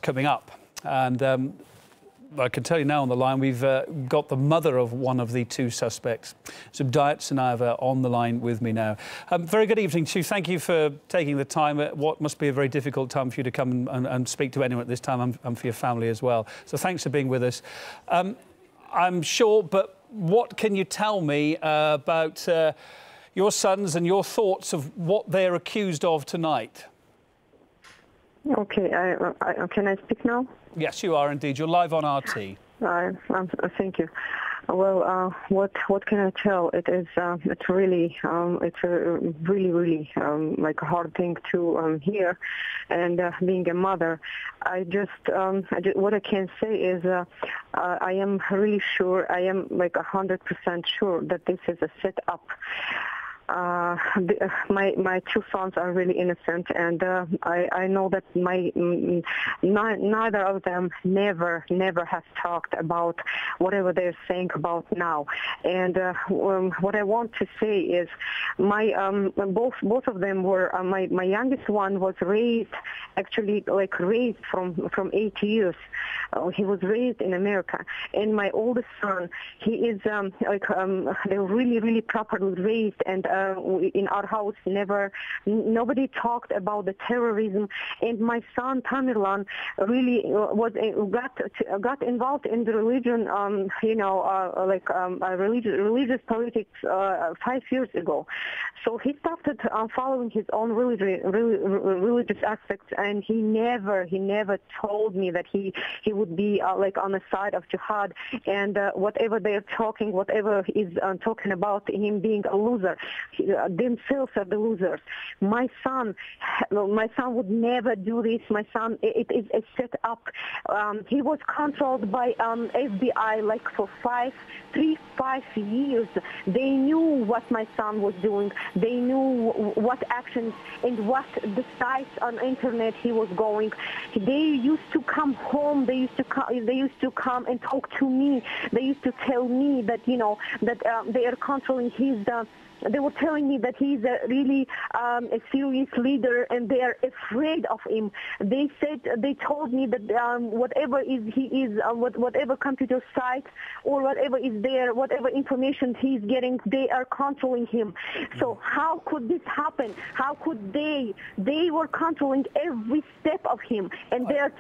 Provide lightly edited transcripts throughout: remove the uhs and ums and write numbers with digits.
coming up. And I can tell you now on the line, we've got the mother of one of the two suspects, Subdayat Sanava, on the line with me now. Very good evening to you. Thank you for taking the time at what must be a very difficult time for you to come and speak to anyone at this time, and for your family as well. So thanks for being with us. I'm sure, but what can you tell me about your sons and your thoughts of what they're accused of tonight? Okay, can I speak now? Yes, you are indeed. You're live on RT. Thank you. Well, what can I tell? It's really like a hard thing to hear, and being a mother, what I can say is I am really sure, I am like 100% sure that this is a setup. My two sons are really innocent, and I know that neither of them never has talked about whatever they're saying about now. And what I want to say is both of them were my youngest one was raised from 8 years. He was raised in America, and my oldest son, he is they're really properly raised, and in our house nobody talked about the terrorism. And my son Tamerlan really got involved in the religion, religious politics 5 years ago. So he started following his own religious aspects, and he never told me that he would be on the side of jihad, and whatever they're talking, whatever is talking about him being a loser, themselves are the losers. My son would never do this. My son, it is a set up. He was controlled by FBI for 5 years. They knew what my son was doing. They knew what actions and what the sites on the internet he was going. They used to come home. They used to come and talk to me. They used to tell me that they are controlling his. They were telling me that he's a serious leader, and they are afraid of him. They told me that whatever computer site or whatever is there, whatever information he's getting, they are controlling him. So how could this happen? How could they were controlling every step of him, and they are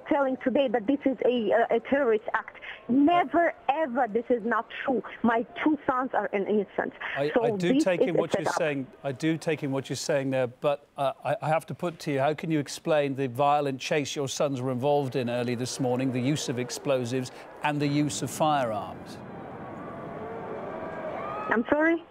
telling today that this is a terrorist act. Never ever, this is not true. My two sons are innocent. I do take in what you're saying. I do take in what you're saying there, but I have to put to you, how can you explain the violent chase your sons were involved in early this morning, the use of explosives and the use of firearms? I'm sorry?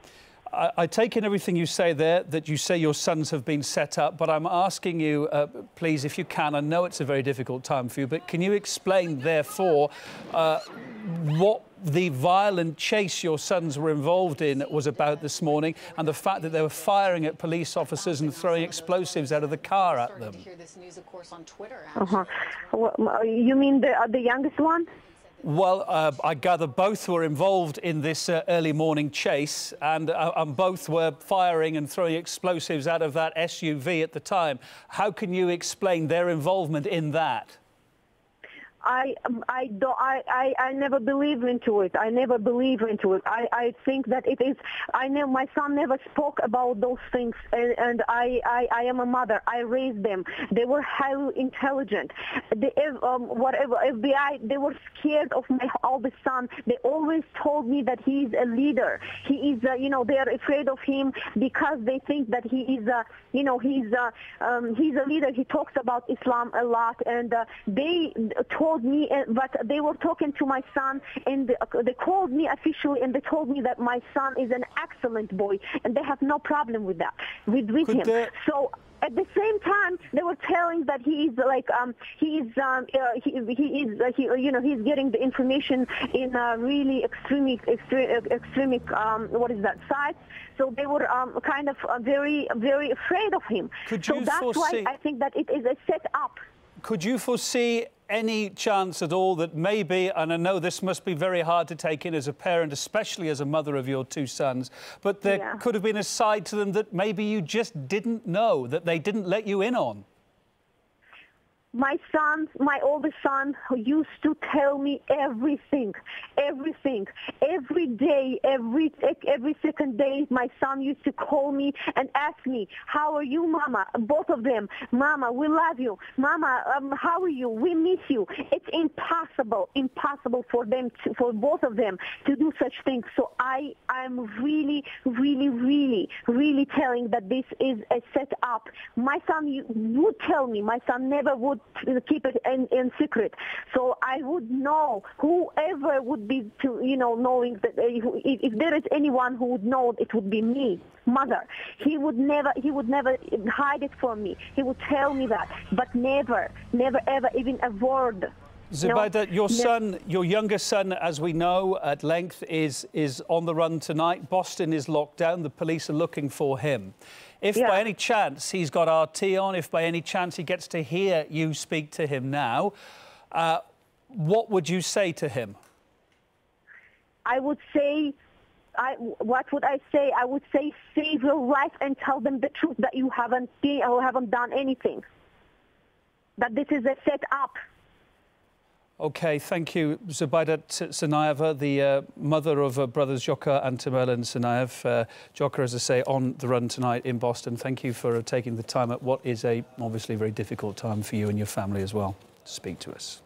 I take in everything you say there, that you say your sons have been set up, but I'm asking you, please, if you can, I know it's a very difficult time for you, but can you explain, therefore, what the violent chase your sons were involved in was about this morning, and the fact that they were firing at police officers and throwing explosives out of the car at them? Well, you mean the youngest one? Well, I gather both were involved in this early morning chase, and both were firing and throwing explosives out of that SUV at the time. How can you explain their involvement in that? I never believe into it. I never believe into it. I think that it is. I know my son never spoke about those things, and I am a mother. I raised them. They were highly intelligent. Whatever FBI, they were scared of my oldest son. They always told me that he is a leader. He is, they are afraid of him because they think that he is, he's a leader. He talks about Islam a lot, and they told me, but they were talking to my son, and they called me officially, and they told me that my son is an excellent boy, and they have no problem with that, with him. So at the same time, they were telling that he's he's getting the information in really extreme sites. So they were kind of very afraid of him. So that's why I think that it is a setup. Could you foresee any chance at all that maybe, and I know this must be very hard to take in as a parent, especially as a mother of your two sons, but there could have been a side to them that maybe you just didn't know, that they didn't let you in on? My oldest son, who used to tell me everything. Every day, every second day, my son used to call me and ask me, "How are you, Mama?" Both of them, "Mama, we love you. Mama, how are you? We miss you." It's impossible for both of them to do such things. So I'm really telling that this is a setup. My son would tell me. My son never would keep it in secret. So I would know, whoever would be knowing that if there is anyone who would know, it would be me, mother. He would never hide it from me. He would tell me that, but never ever even a word. Zubaida, your younger son, as we know at length, is on the run tonight. Boston is locked down. The police are looking for him. If by any chance he's got RT on, if by any chance he gets to hear you speak to him now, what would you say to him? I would say, what would I say? I would say, save your life and tell them the truth, that you haven't done anything. That this is a setup. OK, thank you, Zubaida Tsarnaeva, the mother of brothers Dzhokhar and Tamerlan Tsarnaev. Dzhokhar, as I say, on the run tonight in Boston. Thank you for taking the time at what is obviously very difficult time for you and your family as well to speak to us.